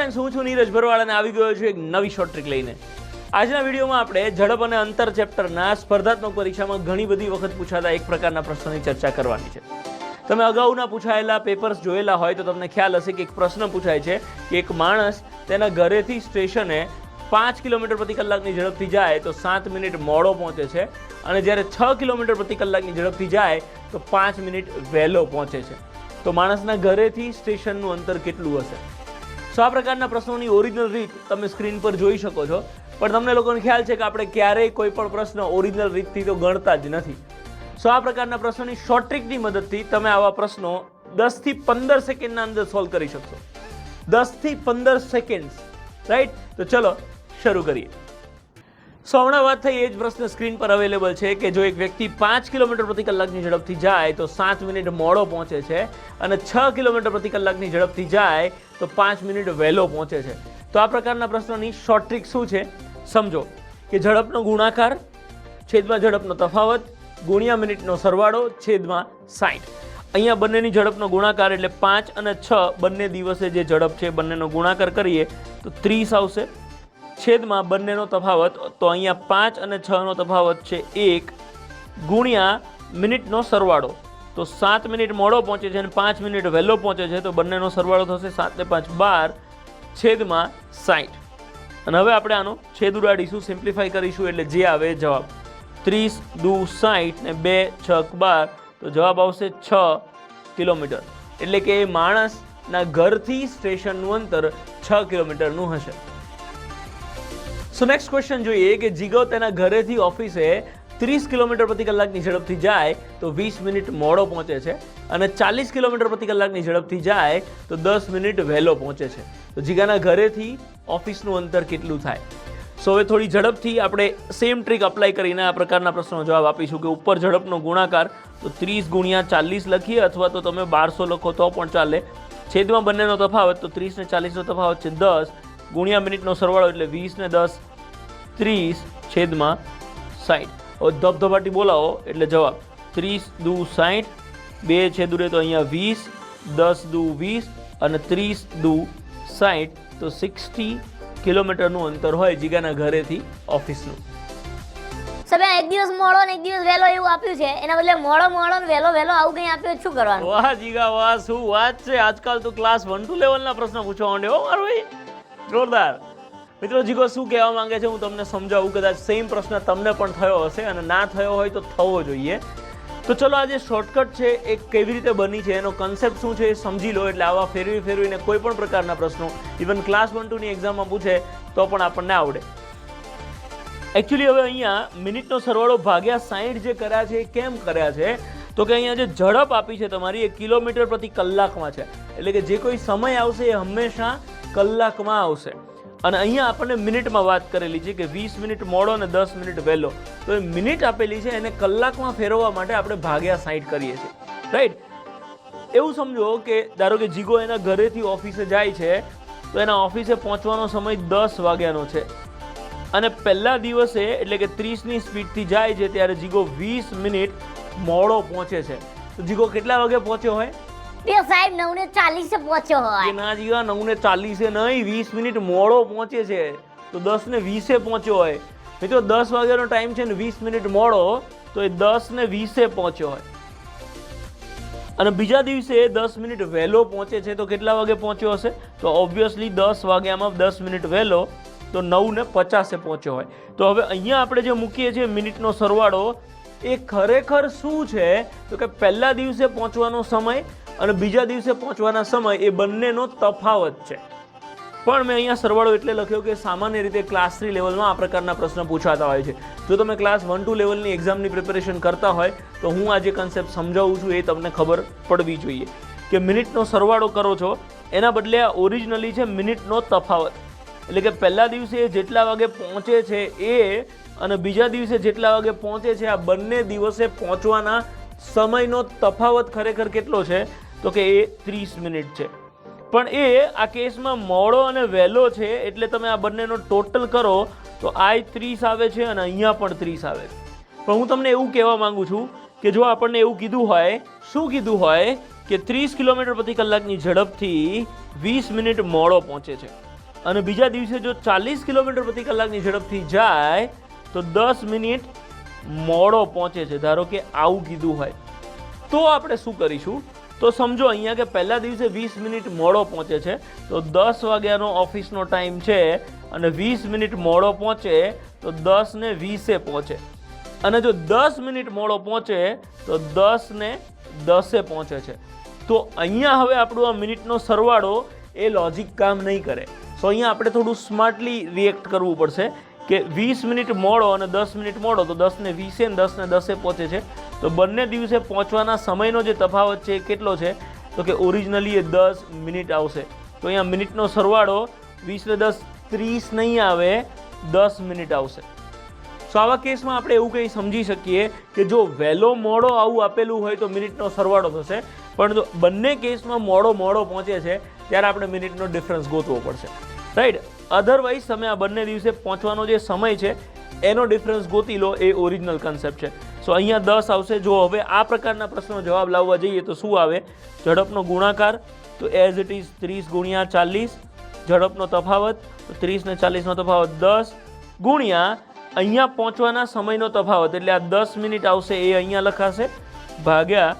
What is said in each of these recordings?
Friends, હું છું નીરજ ભરવાડ અને આવી ગયો છું એક નવી શોર્ટ ટ્રીક લઈને. આજના વિડીયોમાં આપણે ઝડપ અને અંતર ચેપ્ટરના સ્પર્ધાત્મક પરીક્ષામાં ઘણી બધી વખત પૂછાતા એક પ્રકારના પ્રશ્નોની ચર્ચા કરવાની છે. તમે અગાઉના પૂછાયેલા પેપર્સ જોયેલા હોય તો તમને ખ્યાલ હશે કે એક પ્રશ્ન પૂછાય છે કે એક માણસ તેના ઘરેથી સ્ટેશને 5 કિલોમીટર પ્રતિ કલાકની ઝડપથી જાય તો 7 મિનિટ મોડો પહોંચે છે, અને જ્યારે 6 કિલોમીટર પ્રતિ કલાકની ઝડપથી જાય તો 5 મિનિટ વહેલો પહોંચે છે. તો માણસના ઘરેથી સ્ટેશનનું અંતર કેટલું હશે? સો આ પ્રકારના પ્રશ્નોની ઓરિજિનલ રીત તમે સ્ક્રીન પર જોઈ શકો છો, પણ તમને લોકોને ખ્યાલ છે કે આપણે ક્યારેય કોઈ પણ પ્રશ્ન ઓરિજિનલ રીતથી તો ગણતા જ નથી. સો આ પ્રકારના પ્રશ્નોની શોર્ટ ટ્રીકની મદદથી તમે આવા પ્રશ્નો 10 થી 15 સેકન્ડના અંદર સોલ્વ કરી શકશો. 10 થી 15 સેકન્ડ, રાઈટ? તો ચલો શરૂ કરીએ. સો હમણાં વાત થઈ એ જ પ્રશ્ન સ્ક્રીન પર અવેલેબલ છે કે જો એક વ્યક્તિ 5 કિલોમીટર પ્રતિ કલાકની ઝડપથી જાય તો 7 મિનિટ મોડો પહોંચે છે, અને 6 કિલોમીટર પ્રતિ કલાકની ઝડપથી જાય તો 5 મિનિટ વહેલો પહોંચે છે. તો આ પ્રકારના પ્રશ્નોની શોર્ટ ટ્રીક શું છે સમજો કે ઝડપનો ગુણાકાર છેદમાં ઝડપનો તફાવત ગુણ્યા મિનિટનો સરવાળો છેદમાં 60. અહીંયા બંનેની ઝડપનો ગુણાકાર એટલે 5 અને 6 બંને દિવસે જે ઝડપ છે બંનેનો ગુણાકાર કરીએ તો 30 આવશે, છેદમાં બંનેનો તફાવત તો અહીંયા 5 અને 6 નો તફાવત છે 1 ગુણ્યા મિનિટનો સરવાળો તો 7 મિનિટ મોડો પહોંચે છે અને 5 મિનિટ વહેલો પહોંચે છે તો બંનેનો સરવાળો થશે 7 ને 5 12 છેદમાં 60. અને હવે આપણે આનો છેદ ઉડાડીશું, સિમ્પ્લિફાઈ કરીશું એટલે જે આવે જવાબ 30 દુ 60 ને 2 6 12 તો જવાબ આવશે 6 કિલોમીટર. એટલે કે માણસના ઘરથી સ્ટેશનનું અંતર 6 કિલોમીટરનું હશે. સો નેક્સ્ટ ક્વેશ્ચન જોઈએ કે જીગો તેના ઘરેથી ઓફિસે 30 કિલોમીટર પ્રતિ કલાકની ઝડપથી જાય તો 20 મિનિટ મોડો પહોંચે છે, અને 40 કિલોમીટર પ્રતિ કલાકની ઝડપથી જાય તો 10 મિનિટ વહેલો પહોંચે છે. તો જીગાના ઘરેથી ઓફિસનું અંતર કેટલું થાય? સો હવે થોડી ઝડપથી આપણે સેમ ટ્રીક અપ્લાય કરીને આ પ્રકારના પ્રશ્નનો જવાબ આપીશું કે ઉપર ઝડપનો ગુણાકાર તો 30 ગુણ્યા 40 લખીએ અથવા તો તમે 1200 લખો તો પણ ચાલે, છેદમાં બંનેનો તફાવત તો 30 ને 40 નો તફાવત છે 10 ગુણ્યા મિનિટનો સરવાળો એટલે 20 ને 10 30 છેદમાં 60. હવે ધબધબાટી બોલાવો એટલે જવાબ 30 દુ 60, 2 છેદ ઉડે તો અહીંયા 20, 10 દુ 20 અને 30 દુ 60 તો 60 કિલોમીટરનું અંતર હોય જીગાના ઘરેથી ઓફિસનું. સબે એક દિવસ મોડો ને એક દિવસ વહેલો એવું આપ્યું છે, એના બદલે મોડો મોડો ને વહેલો વહેલો આવું કંઈ આપ્યું, શું કરવાનું? વાહ જીગા વાહ, શું વાત છે! આજકાલ તો ક્લાસ 1-2 લેવલના પ્રશ્ન પૂછવા માંડ્યો હો મારો ભાઈ, જોરદાર. મિત્રો જીગો શું કહેવા માંગે છે હું તમને સમજાવું, કદાચ સેમ પ્રશ્ન તમને પણ થયો હશે અને ના થયો હોય તો થવો જોઈએ. તો ચલો આજે શોર્ટકટ છે એ કેવી રીતે બની છે, એનો કન્સેપ્ટ શું છે એ સમજી લો, એટલે આવા ફેરવીને કોઈ પણ પ્રકારના પ્રશ્નો ઇવન ક્લાસ 1-2ની એક્ઝામમાં પૂછે તો પણ આપણને આવડે. એકચ્યુઅલી હવે અહીંયા મિનિટનો સરવાળો ભાગ્યા 60 જે કર્યા છે એ કેમ કર્યા છે તો કે અહીંયા જે ઝડપ આપી છે તમારી એ કિલોમીટર પ્રતિ કલાકમાં છે, એટલે કે જે કોઈ સમય આવશે એ હંમેશા કલાકમાં આવશે, અને અહીંયા આપણને મિનિટમાં વાત કરેલી છે કે 20 મિનિટ મોડો અને 10 મિનિટ વહેલો. તો એ મિનિટ આપેલી છે એને કલાકમાં ફેરવવા માટે આપણે ભાગ્યા 60 કરીએ છીએ, રાઈટ? એવું સમજો કે ધારો કે જીગો એના ઘરેથી ઓફિસે જાય છે તો એના ઓફિસે પહોંચવાનો સમય 10 વાગ્યાનો છે, અને પહેલા દિવસે એટલે કે 30ની સ્પીડથી જાય છે ત્યારે જીગો 20 મિનિટ મોડો પહોંચે છે. તો જીગો કેટલા વાગે પહોંચ્યો હોય? સાહેબ 9:40 પહોંચ્યો હોય. ના જીગા 9:40 નહીં, 20 મિનિટ મોડો પહોંચે છે તો 10:20 પહોંચ્યો હોય. મિત્રો 10 વાગ્યાનો ટાઈમ છે ને 20 મિનિટ મોડો તો એ 10:20 પહોંચ્યો હોય. અને બીજા દિવસે 10 મિનિટ વહેલો પહોંચે છે તો કેટલા વાગે પહોંચ્યો હશે? તો ઓબ્વિયસલી 10 વાગ્યામાં 10 મિનિટ વહેલો તો 9:50 પહોંચ્યો હોય. તો હવે અહીંયા આપણે જે મૂકીએ છીએ મિનિટનો સરવાળો એ ખરેખર શું છે તો કે પહેલા દિવસે પહોંચવાનો સમય અને બીજા દિવસે પહોંચવાના સમય એ બંનેનો તફાવત છે. પણ મેં અહીંયા સરવાળો એટલે લખ્યો કે સામાન્ય રીતે ક્લાસ 3 લેવલમાં આ પ્રકારના પ્રશ્ન પૂછાતા હોય છે. જો તમે ક્લાસ 1-2 લેવલની એક્ઝામની પ્રિપેરેશન કરતા હોય તો હું આ જે કન્સેપ્ટ સમજાવું છું એ તમને ખબર પડવી જોઈએ કે મિનિટનો સરવાળો કરો છો એના બદલે આ ઓરિજિનલી છે મિનિટનો તફાવત, એટલે કે પહેલા દિવસે જેટલા વાગે પહોંચે છે એ અને બીજા દિવસે જેટલા વાગે પહોંચે છે આ બંને દિવસે પહોંચવાના સમયનો તફાવત ખરેખર કેટલો છે તો કે એ 30 મિનિટ છે. પણ એ આ કેસમાં મોડો અને વહેલો છે એટલે તમે આ બંનેનો ટોટલ કરો તો આ 30 આવે છે અને અહીંયા પણ 30 આવે છે. પણ હું તમને એવું કહેવા માંગુ છું કે જો આપણને એવું કીધું હોય, શું કીધું હોય કે 30 કિલોમીટર પ્રતિ કલાકની ઝડપથી 20 મિનિટ મોડો પહોંચે છે, અને બીજા દિવસે જો 40 કિલોમીટર પ્રતિ કલાકની ઝડપથી જાય તો 10 મિનિટ મોડો પહોંચે છે. ધારો કે આવું કીધું હોય તો આપણે શું કરીશું? તો સમજો અહીંયા કે પહેલા દિવસે 20 મિનિટ મોડો પહોંચે છે, તો 10 વાગ્યાનો ઓફિસનો ટાઈમ છે અને 20 મિનિટ મોડો પહોંચે તો 10 ને 20 પહોંચે, અને જો 10 મિનિટ મોડો પહોંચે તો 10 ને 10 પહોંચે છે. તો અહીંયા હવે આપણું આ મિનિટનો સરવાળો એ લોજિક કામ નહીં કરે. સો અહીંયા આપણે થોડું સ્માર્ટલી રિએક્ટ કરવું પડશે કે 20 મિનિટ મોડો અને 10 મિનિટ મોડો તો 10 ને 20 અને 10 ને 10 પહોંચે છે. તો બંને દિવસે પહોંચવાના સમયનો જે તફાવત છે એ કેટલો છે? તો કે ઓરિજિનલી એ 10 મિનિટ આવશે. તો અહીંયા મિનિટનો સરવાળો 20 ને 10 30 નહીં આવે, 10 મિનિટ આવશે. સો આવા કેસમાં આપણે એવું કંઈ સમજી શકીએ કે જો વહેલો મોડો આવું આપેલું હોય તો મિનિટનો સરવાળો થશે, પણ જો બંને કેસમાં મોડો પહોંચે છે ત્યારે આપણે મિનિટનો ડિફરન્સ ગોતવો પડશે, રાઈટ? અધરવાઇઝ તમે આ બંને દિવસે પહોંચવાનો જે સમય છે એનો ડિફરન્સ ગોતી લો, એ ઓરિજિનલ કન્સેપ્ટ છે. સો અહીંયા 10 આવશે. જો હવે આ પ્રકારના પ્રશ્નો જવાબ લાવવા જઈએ તો શું આવે? ઝડપનો ગુણાકાર તો એઝ ઇટ ઇઝ 30 ગુણ્યા 40, ઝડપનો તફાવત તો 30 ને 40નો તફાવત 10 ગુણ્યા અહીંયા પહોંચવાના સમયનો તફાવત એટલે આ 10 મિનિટ આવશે એ અહીંયા લખાશે ભાગ્યા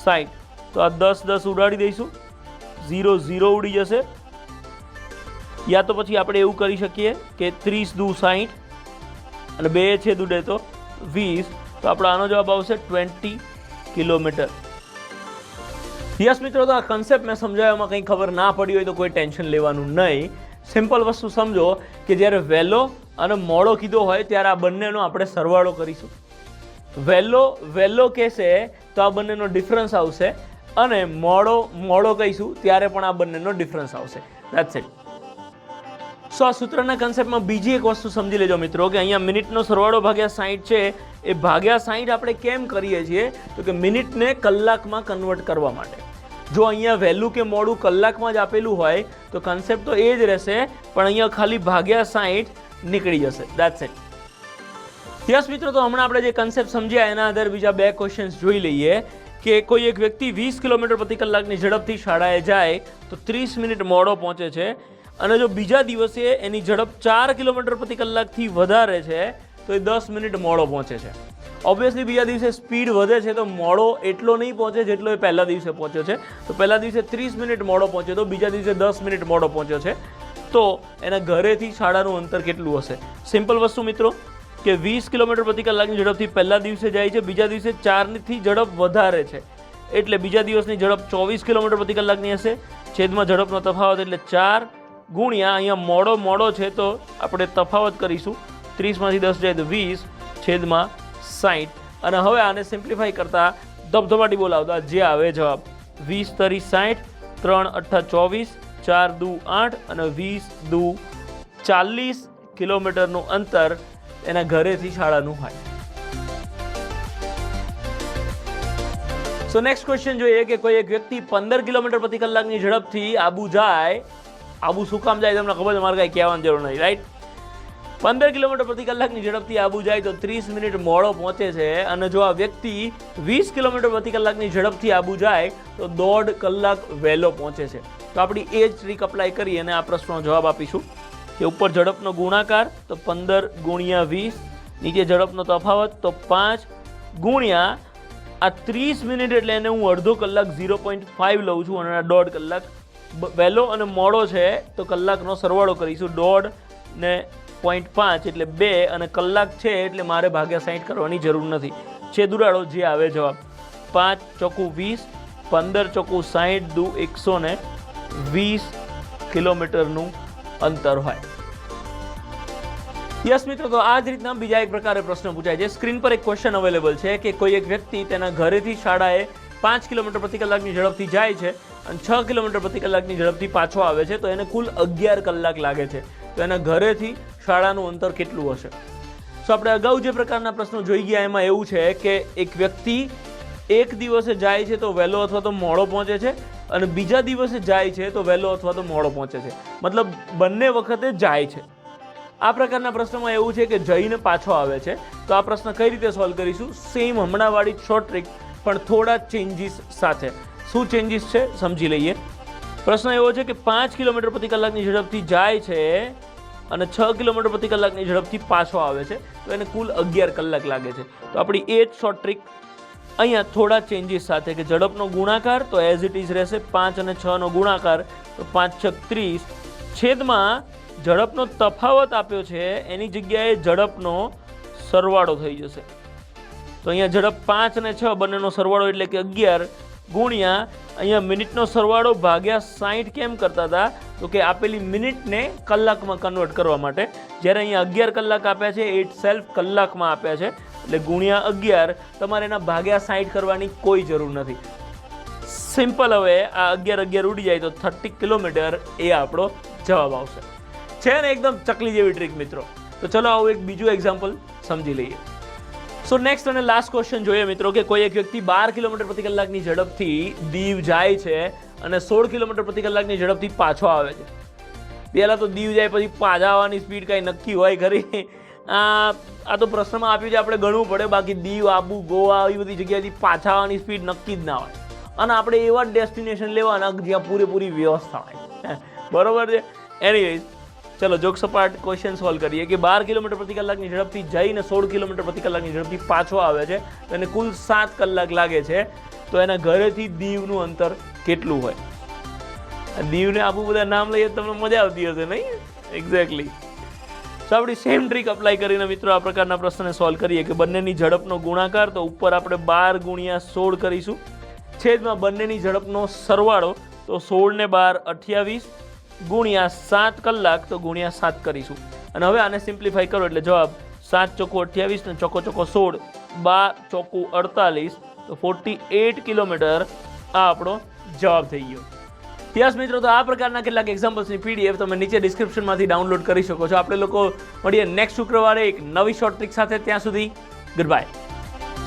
60. તો આ 10 ઉડાડી દઈશું, 0 ઉડી જશે. યા તો પછી આપણે એવું કરી શકીએ કે 30 દુ 60 અને 2 છેદ ઉડે તો 20. તો આપણો આનો જવાબ આવશે 20 કિલોમીટર. યસ મિત્રો, તો આ કન્સેપ્ટ મેં સમજાવવામાં કંઈ ખબર ના પડી હોય તો કોઈ ટેન્શન લેવાનું નહીં. સિમ્પલ વસ્તુ સમજો કે જ્યારે વહેલો અને મોડો કીધો હોય ત્યારે આ બંનેનો આપણે સરવાળો કરીશું. વહેલો કહેશે તો આ બંનેનો ડિફરન્સ આવશે, અને મોડો કહીશું ત્યારે પણ આ બંનેનો ડિફરન્સ આવશે. That's it. સો આ સૂત્રના કન્સેપ્ટમાં બીજી એક વસ્તુ સમજી લેજો મિત્રો કે અહીંયા મિનિટનો સરવાળો ભાગ્યા 60 છે, એ ભાગ્યા 60 આપણે કેમ કરીએ છીએ? તો કે મિનિટને કલાકમાં કન્વર્ટ કરવા માટે. જો અહીંયા વહેલું કે મોડું કલાકમાં જ આપેલું હોય તો કન્સેપ્ટ તો એ જ રહેશે, પણ અહીંયા ખાલી ભાગ્યા 60 નીકળી જશે. That's it. યસ મિત્રો, તો હમણાં આપણે જે કન્સેપ્ટ સમજ્યા એના આધારે બીજા 2 ક્વેશ્ચન્સ જોઈ લઈએ કે કોઈ એક વ્યક્તિ 20 કિલોમીટર પ્રતિ કલાકની ઝડપથી શાળાએ જાય તો 30 મિનિટ મોડો પહોંચે છે, અને જો બીજા દિવસે એની ઝડપ 4 કિલોમીટર પ્રતિ કલાકથી વધારે છે તો એ 10 મિનિટ મોડો પહોંચે છે. ઓબ્વિયસલી બીજા દિવસે સ્પીડ વધે છે તો મોડો એટલો નહીં પહોંચે જેટલો એ પહેલા દિવસે પહોંચ્યો છે. તો પહેલા દિવસે 30 મિનિટ મોડો પહોંચ્યો તો બીજા દિવસે 10 મિનિટ મોડો પહોંચ્યો છે. તો એના ઘરેથી શાળાનું અંતર કેટલું હશે? સિમ્પલ વસ્તુ મિત્રો કે 20 કિલોમીટર પ્રતિ કલાકની ઝડપથી પહેલા દિવસે જાય છે, બીજા દિવસે 4થી ઝડપ વધારે છે એટલે બીજા દિવસની ઝડપ 24 કિલોમીટર પ્રતિ કલાકની હશે. છેદમાં ઝડપનો તફાવત એટલે 4 ગુણ્યા અહીંયા મોડો છે તો આપણે તફાવત કરીશું, 30 માંથી 10 જાય તો 20 છેદમાં 60. અને હવે આને સિમ્પ્લિફાઈ કરતા ધબધબાટી બોલાવતા જે આવે જવાબ 20 તરી 60, 3 8 24, 4 દુ 8 અને 20 દુ 40 કિલોમીટરનું અંતર એના ઘરેથી શાળાનું હોય. સો નેક્સ્ટ ક્વેશ્ચન જોઈએ કે કોઈ એક વ્યક્તિ 15 કિલોમીટર પ્રતિ કલાકની ઝડપથી આબુ જાય. આબુ શું કામ જાય તમને ખબર છે, મારે કાંઈ કહેવાની જરૂર નહીં, રાઈટ? 15 કિલોમીટર પ્રતિ કલાકની ઝડપથી આબુ જાય તો 30 મિનિટ મોડો પહોંચે છે, અને જો આ વ્યક્તિ 20 કિલોમીટર પ્રતિ કલાકની ઝડપથી આબુ જાય તો 1.5 કલાક વહેલો પહોંચે છે. તો આપણી એ જ ટ્રીક અપ્લાય કરી અને આ પ્રશ્નનો જવાબ આપીશું કે ઉપર ઝડપનો ગુણાકાર તો 15 ગુણ્યા 20, નીચે ઝડપનો તફાવત તો 5 ગુણ્યા આ 30 મિનિટ એટલે એને હું અડધો કલાક 0.5 લઉં છું, અને 1.5 કલાક વહેલો અને મોડો છે તો કલાકનો સરવાળો કરીશું. 1.5 ને 0.5 એટલે 2, અને કલાક છે એટલે મારે ભાગ્યા 60 કરવાની જરૂર નથી. છેદ ઉડાડો જે આવે જવાબ 5 ચોકું 20, 15 ચોકું 60 દુ 120 કિલોમીટરનું અંતર હોય. યસ મિત્રો, તો આ જ રીતના બીજા એક પ્રકારે પ્રશ્ન પૂછાય છે. સ્ક્રીન પર એક ક્વેશ્ચન અવેલેબલ છે કે કોઈ એક વ્યક્તિ તેના ઘરેથી શાળાએ 5 કિલોમીટર પ્રતિ કલાકની ઝડપથી જાય છે અને 6 કિલોમીટર પ્રતિ કલાકની ઝડપથી પાછો આવે છે, તો એને કુલ 11 કલાક લાગે છે. તો એના ઘરેથી શાળાનું અંતર કેટલું હશે? સો આપણે અગાઉ જે પ્રકારના પ્રશ્નો જોઈ ગયા એમાં એવું છે કે એક વ્યક્તિ એક દિવસે જાય છે તો વહેલો અથવા તો મોડો પહોંચે છે, અને બીજા દિવસે જાય છે તો વહેલો અથવા તો મોડો પહોંચે છે, મતલબ બંને વખતે જાય છે. આ પ્રકારના પ્રશ્નમાં એવું છે કે જઈને પાછો આવે છે. તો આ પ્રશ્ન કઈ રીતે સોલ્વ કરીશું? સેમ હમણાંવાળી શોર્ટ ટ્રીક પણ થોડા ચેન્જીસ સાથે. શું ચેન્જીસ છે સમજી લઈએ. પ્રશ્ન એવો છે કે 5 કિલોમીટર પ્રતિ કલાકની ઝડપથી જાય છે અને 6 કિલોમીટર પ્રતિ કલાકની ઝડપથી પાછો આવે છે, તો એને કુલ 11 કલાક લાગે છે. તો આપણી એ જ શોર્ટ ટ્રીક અહીંયા થોડા ચેન્જીસ સાથે કે ઝડપનો ગુણાકાર તો એઝ ઇટ ઇઝ રહેશે 5 અને 6 નો ગુણાકાર તો 5 6 30 છેદમાં ઝડપનો તફાવત આપ્યો છે એની જગ્યાએ ઝડપનો સરવાળો થઈ જશે. તો અહીંયા ઝડપ 5 અને 6 બંનેનો સરવાળો એટલે કે 11 ગુણ્યા અહીંયા મિનિટનો સરવાળો ભાગ્યા 60 કેમ કરતા હતા તો કે આપેલી મિનિટને કલાકમાં કન્વર્ટ કરવા માટે, જ્યારે અહીંયા 11 કલાક આપ્યા છે ઇટ સેલ્ફ કલાકમાં આપ્યા છે એટલે ગુણ્યા 11. તમારે એના ભાગ્યા 60 કરવાની કોઈ જરૂર નથી. સિમ્પલ. હવે આ 11 ઉડી જાય તો 30 કિલોમીટર એ આપણો જવાબ આવશે. છે ને એકદમ ચકલી જેવી ટ્રીક મિત્રો. તો ચલો આવું એક બીજું એક્ઝામ્પલ સમજી લઈએ. સો નેક્સ્ટ અને લાસ્ટ ક્વેશ્ચન જોઈએ મિત્રો કે કોઈ એક વ્યક્તિ 12 કિલોમીટર પ્રતિ કલાકની ઝડપથી દીવ જાય છે અને 16 કિલોમીટર પ્રતિ કલાકની ઝડપથી પાછો આવે છે. પહેલાં તો દીવ જાય પછી પાછા આવવાની સ્પીડ કાંઈ નક્કી હોય ખરી? આ તો પ્રશ્નમાં આપ્યું છે, આપણે ગણવું પડે. બાકી દીવ, આબુ, ગોવા આવી બધી જગ્યાએથી પાછા આવવાની સ્પીડ નક્કી જ ના હોય. અને આપણે એવા ડેસ્ટિનેશન લેવાના જ્યાં પૂરેપૂરી વ્યવસ્થા હોય. બરોબર છે. એનીવેઝ ચલો જોક સપાટ ક્વેશ્ચન સોલ્વ કરીએ કે 12 કિલોમીટર પ્રતિ કલાકની ઝડપથી જઈને 16 કિલોમીટર પ્રતિ કલાકની ઝડપથી પાછો આવે છે તો એને કુલ 7 કલાક લાગે છે. તો એના ઘરેથી દીવનું અંતર કેટલું હોય? દીવને આબુ બધા નામ લઈએ તમને મજા આવતી હશે નહીં? એક્ઝેક્ટલી. તો આપણી સેમ ટ્રીક અપ્લાય કરીને મિત્રો આ પ્રકારના પ્રશ્નને સોલ્વ કરીએ કે બંનેની ઝડપનો ગુણાકાર તો ઉપર આપણે 12 ગુણ્યા 16 કરીશું, છેદમાં બંનેની ઝડપનો સરવાળો તો 16 ને 12 28 ગુણ્યા 7 કલાક તો ગુણ્યા 7 કરીશું. અને હવે આને સિમ્પ્લિફાઈ કરો એટલે જવાબ 7 ચોખ્ખું 28 ને ચોખ્ખો 16 12 ચોખ્ખું 48 તો 48 કિલોમીટર આ આપણો જવાબ થઈ ગયો. યસ મિત્રો, તો આ પ્રકારના કેટલાક એક્ઝામ્પલ્સની PDF તમે નીચે ડિસ્ક્રિપ્શનમાંથી ડાઉનલોડ કરી શકો છો. આપણે લોકો મળીએ નેક્સ્ટ શુક્રવારે એક નવી શોર્ટ ટ્રીક સાથે. ત્યાં સુધી ગુડ બાય.